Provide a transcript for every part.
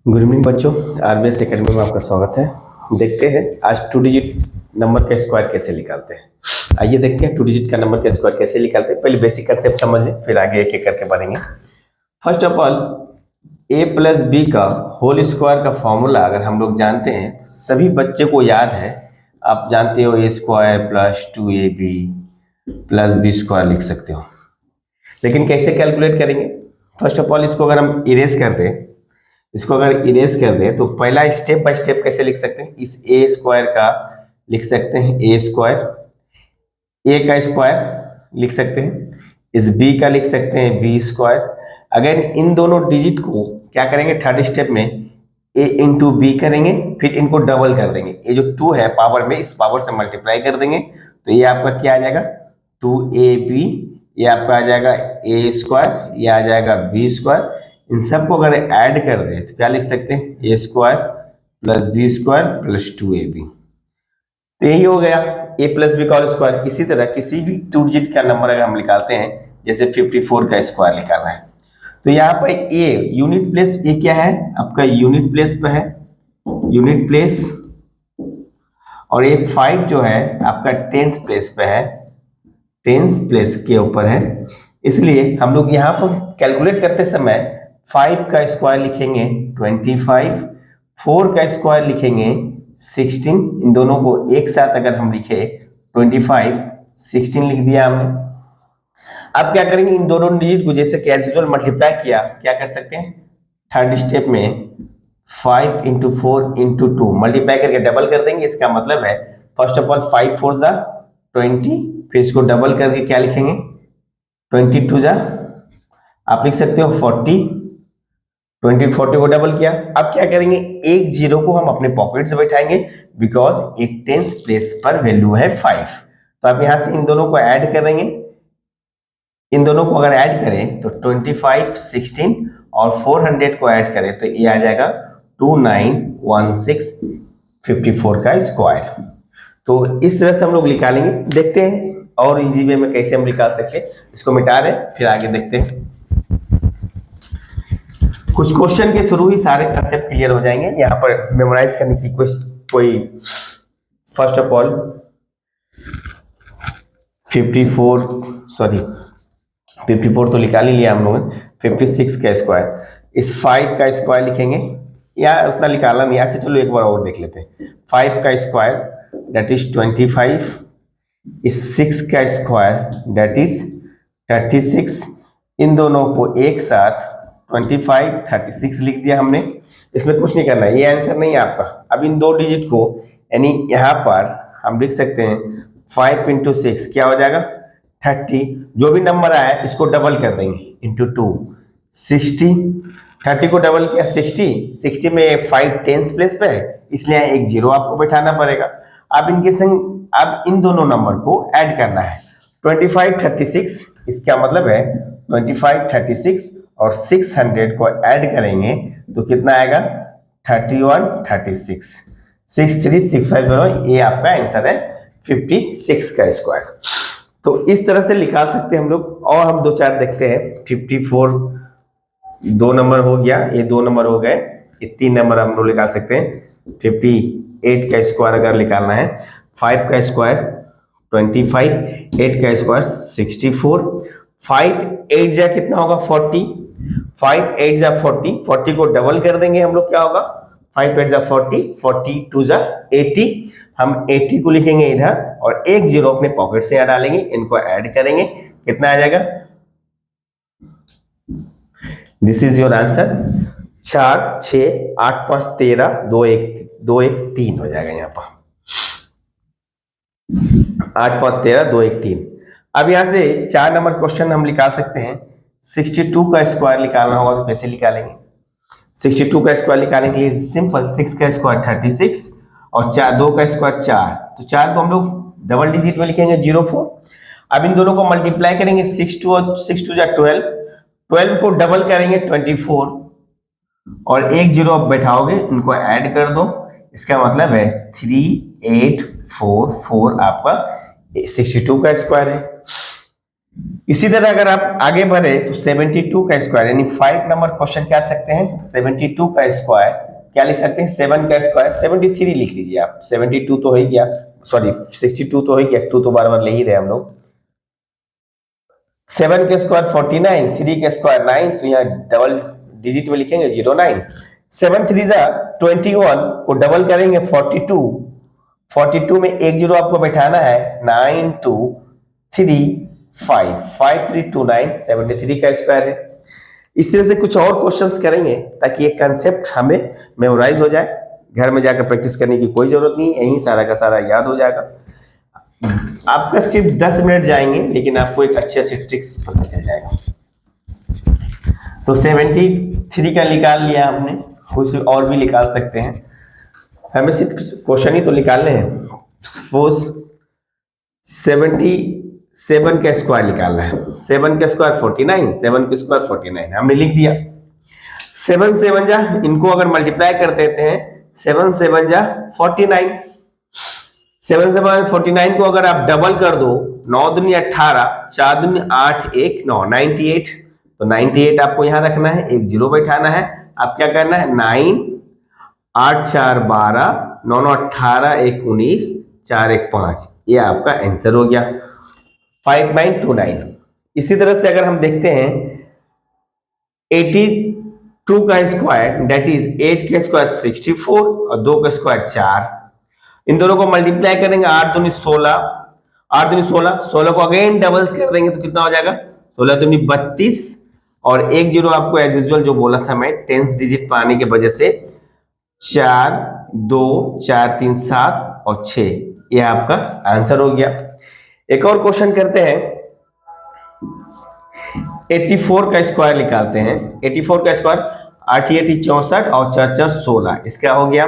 Good evening बच्चों। RBS academy में आपका स्वागत है। देखते हैं आज टू डिजिट नंबर का स्क्वायर कैसे निकालते हैं। आइए देखते हैं टू डिजिट का नंबर का स्क्वायर कैसे निकालते हैं। पहले बेसिक कंसेप्ट समझ लें, फिर आगे एक एक करके बढ़ेंगे। First of all, A plus B का होल स्क्वायर का फॉर्मूला अगर हम लोग जानते हैं, सभी बच्चे को याद है। आप जानते हो a square plus 2ab plus b square लिख सकते हो। लेकिन कैसे कैलकुलेट करेंगे? फर्स्ट ऑफ ऑल, इसको अगर हम इरेज करते हैं, इसको अगर इरेज कर दें तो पहला स्टेप बाय स्टेप कैसे लिख सकते हैं? इस ए स्क्वायर का लिख सकते हैं ए स्क्वायर, ए का स्क्वायर लिख सकते हैं, इस बी का लिख सकते हैं बी स्क्वायर। अगर इन दोनों डिजिट को क्या करेंगे, थर्ड स्टेप में ए इंटू बी करेंगे, फिर इनको डबल कर देंगे। ये जो 2 है पावर में, इस पावर से मल्टीप्लाई कर देंगे तो ये आपका क्या आ जाएगा 2ab। ये आपका आ जाएगा ए स्क्वायर, ये आ जाएगा बी स्क्वायर। इन सबको अगर ऐड कर दें तो क्या लिख सकते हैं, a square plus b square plus 2ab। तो यही हो गया ए प्लस बी का होल स्क्वायर। इसी तरह किसी भी टू डिजिट का नंबर अगर हम निकालते हैं, जैसे 54 का स्क्वायर निकालना है, तो यहाँ पर ए यूनिट प्लेस, ये क्या है आपका यूनिट प्लेस पे है, यूनिट प्लेस। और ये 5 जो है आपका टेंस प्लेस पे है, टेंस प्लेस के ऊपर है। इसलिए हम लोग यहाँ पर कैलकुलेट करते समय 5 का स्क्वायर लिखेंगे 25, 4 का स्क्वायर लिखेंगे 16। इन दोनों को एक साथ अगर हम लिखे 25, 16 लिख दिया हमने। अब क्या करेंगे, इन दोनों डिजिट को जैसे एज यूजुअल मल्टीप्लाई किया, क्या कर सकते हैं थर्ड स्टेप में 5 इंटू 4 इंटू 2 मल्टीप्लाई करके डबल कर देंगे। इसका मतलब है फर्स्ट ऑफ ऑल 5 4 जा 20, फिर इसको डबल करके क्या लिखेंगे 22 जा आप लिख सकते हो 40, 20 40 को डबल किया। अब क्या करेंगे, एक जीरो को हम अपने पॉकेट से बैठाएंगे, बिकॉज एक टेंस प्लेस पर वैल्यू है 5। तो आप यहां से इन दोनों को ऐड करेंगे, इन दोनों को अगर ऐड करें तो 25 16 और 400 को ऐड करें तो ये आ जाएगा 2916 54 का स्क्वायर। तो इस तरह से हम लोग निकालेंगे। देखते हैं और इजी वे में कैसे हम निकाल सकते हैं। इसको मिटा रहे, फिर आगे देखते हैं। कुछ क्वेश्चन के थ्रू ही सारे कंसेप्ट क्लियर हो जाएंगे। यहाँ पर मेमोराइज करने की कोई फर्स्ट ऑफ ऑल 54 तो निकाल ही लिया हम लोगों ने। 56 का स्क्वायर, इस 5 का स्क्वायर लिखेंगे, या उतना निकालना नहीं। अच्छा चलो एक बार और देख लेते हैं। 5 का स्क्वायर दैट इज 25, इस 6 का स्क्वायर दैट इज 36। इन दोनों को एक साथ 25 36 लिख दिया हमने। इसमें कुछ नहीं करना है, ये आंसर नहीं है आपका। अब इन दो डिजिट को यानी यहाँ पर हम लिख सकते हैं 5 इंटू 6 क्या हो जाएगा 30। जो भी नंबर आया इसको डबल कर देंगे इंटू 2 60। 30 को डबल किया 60 में 5 टेंस प्लेस पे है, इसलिए एक जीरो आपको बैठाना पड़ेगा। अब इनके संग अब इन दोनों नंबर को ऐड करना है 25 36। इसका मतलब है 25 36 और 600 को ऐड करेंगे तो कितना आएगा 31 36 63650। ये आपका आंसर है 56 का स्क्वायर। तो इस तरह से निकाल सकते हैं हम लोग। और हम दो चार देखते हैं। 54 दो नंबर हो गया, ये दो नंबर हो गए, ये 3 नंबर हम लोग निकाल सकते हैं। 58 का स्क्वायर अगर निकालना है, 5 का स्क्वायर 25, 8 का स्क्वायर 64, 5 8 जा कितना होगा 40, 5 8 जा 40, 40 को डबल कर देंगे हम लोग, क्या होगा 5 8 जा 40, 42 जा 80। हम 80 को लिखेंगे इधर और एक जीरो अपने पॉकेट से यहाँ डालेंगे, इनको ऐड करेंगे, कितना आ जाएगा, दिस इज योर आंसर। 4 6 8 5 13 2 1 3 हो जाएगा यहाँ पर 8 5 13 2 1 3। अब यहाँ से 4 नंबर क्वेश्चन हम निकाल सकते हैं। 62 का स्क्वायर निकालना होगा तो कैसे निकालेंगे? 62 का स्क्वायर निकालने के लिए सिंपल, 6 का स्क्वायर 36 और 2 का स्क्वायर 4, तो 4 को हम लोग डबल डिजिट में लिखेंगे 04। अब इन दोनों को मल्टीप्लाई करेंगे 6 2 और 6 2 जा 12, 12 को डबल करेंगे 24 और एक जीरो आप बैठाओगे, इनको ऐड कर दो। इसका मतलब है 3844 आपका 62 का स्क्वायर है। इसी तरह अगर आप आगे बढ़े तो 72 का स्क्वायर यानी 5 नंबर क्वेश्चन क्या सकते हैं, 72 का स्क्वायर क्या लिख सकते हैं, 7 का स्क्वायर 73 लिख लीजिए आप। 72 तो हो ही गया, सॉरी 62 तो हो ही गया, 2 तो बार बार ले ही रहे हम लोग। 7 के स्क्वायर 49, 3 के स्क्वायर 9, तो यहाँ डबल डिजिट में लिखेंगे 09। 7 3 जा 21 को डबल करेंगे 42, 42 में एक जीरो आपको बैठाना है, 9 2 3 5 5 3 2 9, 73 का स्क्वायर है। इस तरह से कुछ और क्वेश्चंस करेंगे ताकि ये कंसेप्ट हमें मेमोराइज हो जाए, घर में जाकर प्रैक्टिस करने की कोई जरूरत नहीं, यही सारा का सारा याद हो जाएगा। आपका सिर्फ 10 मिनट जाएंगे लेकिन आपको एक अच्छे से ट्रिक्स पता चल जाएगा। तो 73 का निकाल लिया हमने, कुछ और भी निकाल सकते हैं, हमें सिर्फ क्वेश्चन ही तो निकालने हैं। सपोज 77 का स्क्वायर निकालना है, 7 का स्क्वायर 49, 7 का स्क्वायर 49 हमने लिख दिया। 7 7 जा, इनको अगर मल्टीप्लाई कर देते हैं, 7 7 जा 49, 7 7 49 को अगर आप डबल कर दो, 9 दूनी 18, 4 दूनी 8 1 9, 98, तो 98 आपको यहां रखना है, एक जीरो बैठाना है। आप क्या करना है, 9 8 4 12, 9 9 18, 1 19, 4 1 5, ये आपका आंसर हो गया 5929। इसी तरह से अगर हम देखते हैं 82 का स्क्वायर दैट इज 8 का स्क्वायर 64 और 2 का स्क्वायर 4, इन दोनों को मल्टीप्लाई करेंगे, 8 दूनी 16, 8 दूनी 16, 16 को अगेन डबल्स कर देंगे तो कितना हो जाएगा, 16 दूनी 32, और एक जीरो आपको एज यूजुअल जो बोला था मैं टेंस डिजिट पाने की वजह से 4 2 4 3 7 और 6, ये आपका आंसर हो गया। एक और क्वेश्चन करते हैं, 84 का स्क्वायर निकालते हैं। 84 का स्क्वायर 8 8 64 और 4 4 16, इसका हो गया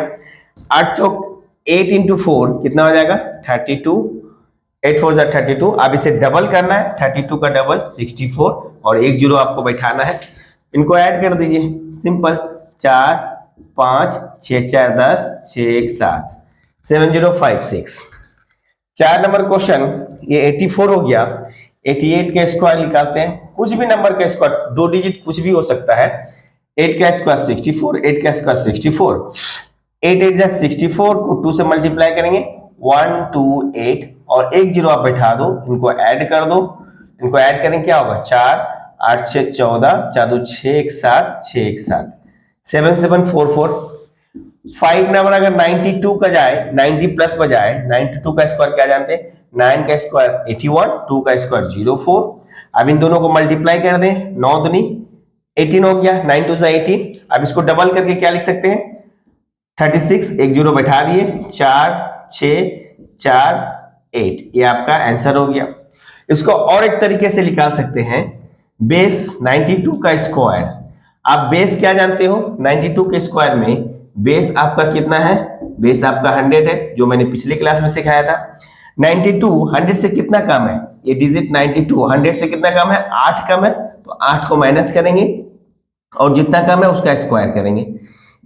8 चौक 8 इंटू 4 कितना हो जाएगा 32, 8 4 जा 32। अब इसे डबल करना है, 32 का डबल 64 और एक जीरो आपको बैठाना है, इनको ऐड कर दीजिए, सिंपल 4 5 6 4 10 6 1 7 7056। 4 नंबर क्वेश्चन ये 84 हो गया। 88 का स्क्वायर निकालते हैं, कुछ भी नंबर का स्क्वायर, दो डिजिट कुछ भी हो सकता है। 8 का स्क्वायर 64, 8 का स्क्वायर 64, 8 8 जा 64 को 2 से मल्टीप्लाई करेंगे 1 2 8 और एक जीरो आप बैठा दो, इनको ऐड कर दो, इनको ऐड करेंगे क्या होगा 4 8 6 14, 4 2 6 1 7 6 1 7 7744। 5 नंबर अगर 92 का जाए, 90 प्लस बजाए, 92 का स्क्वायर क्या जानते हैं, 9 का स्क्वायर 81, 2 का स्क्वायर 04। अब इन दोनों को मल्टीप्लाई कर दें, 9 दूनी 18 हो गया, 9 2 18। अब इसको डबल करके क्या लिख सकते हैं 36, एक जीरो बैठा दिए, 4 6 4 8, ये आपका आंसर हो गया। इसको और एक तरीके से निकाल सकते हैं, बेस 92 का स्क्वायर, आप बेस क्या जानते हो 92 के स्क्वायर में बेस आपका कितना है, बेस आपका 100 है, जो मैंने पिछले क्लास में सिखाया था। 92 100 से कितना कम है, ये डिजिट 92 100 से कितना कम है, 8 कम है, तो 8 को माइनस करेंगे और जितना कम है उसका स्क्वायर करेंगे।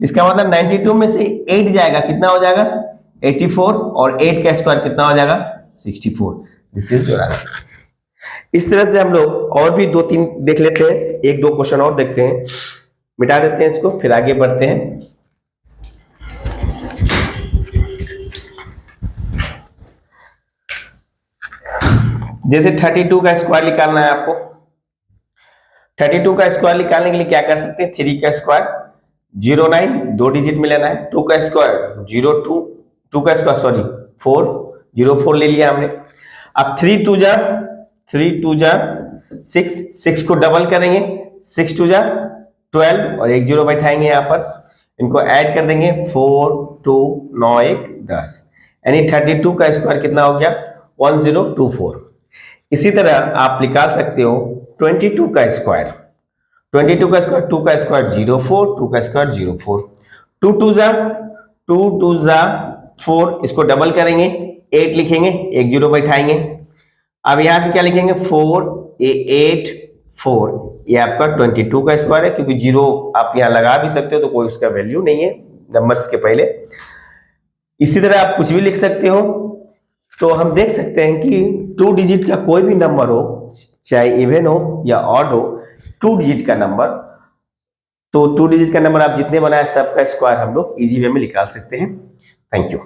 इसका मतलब 92 में से 8 जाएगा, कितना हो जाएगा 84, और 8 का स्क्वायर कितना हो जाएगा 64। This is your answer. इस तरह से हम लोग और भी 2-3 देख लेते हैं, एक दो क्वेश्चन और देखते हैं, मिटा देते हैं इसको, फिर आगे बढ़ते हैं। जैसे 32 का स्क्वायर निकालना है आपको, 32 का स्क्वायर निकालने के लिए क्या कर सकते हैं, 3 का स्क्वायर 09, दो डिजिट में लेना है, 2 का स्क्वायर 02, 2 का स्क्वायर सॉरी 4 04 ले लिया हमने। अब 3 2 जा 6, 6 को डबल करेंगे, 6 2 जा 12 और एक जीरो बैठाएंगे यहाँ पर, इनको ऐड कर देंगे 4 2 9 1 10, यानी 32 का स्क्वायर कितना हो गया 1024। इसी तरह आप निकाल सकते हो 22 का स्क्वायर, 22 का स्क्वायर 2 का स्क्वायर 04, 2 का स्क्वायर 04, 2 2 जा 4, इसको डबल करेंगे 8 लिखेंगे, एक जीरो बैठाएंगे। अब यहां से क्या लिखेंगे 4 8 4, ये आपका 22 का स्क्वायर है, क्योंकि जीरो आप यहां लगा भी सकते हो तो कोई उसका वैल्यू नहीं है नंबर्स के पहले। इसी तरह आप कुछ भी लिख सकते हो। तो हम देख सकते हैं कि 2 डिजिट का कोई भी नंबर हो, चाहे इवन हो या ऑड हो, 2 डिजिट का नंबर, तो 2 डिजिट का नंबर आप जितने बनाए सबका स्क्वायर हम लोग इजी वे में निकाल सकते हैं। Thank you.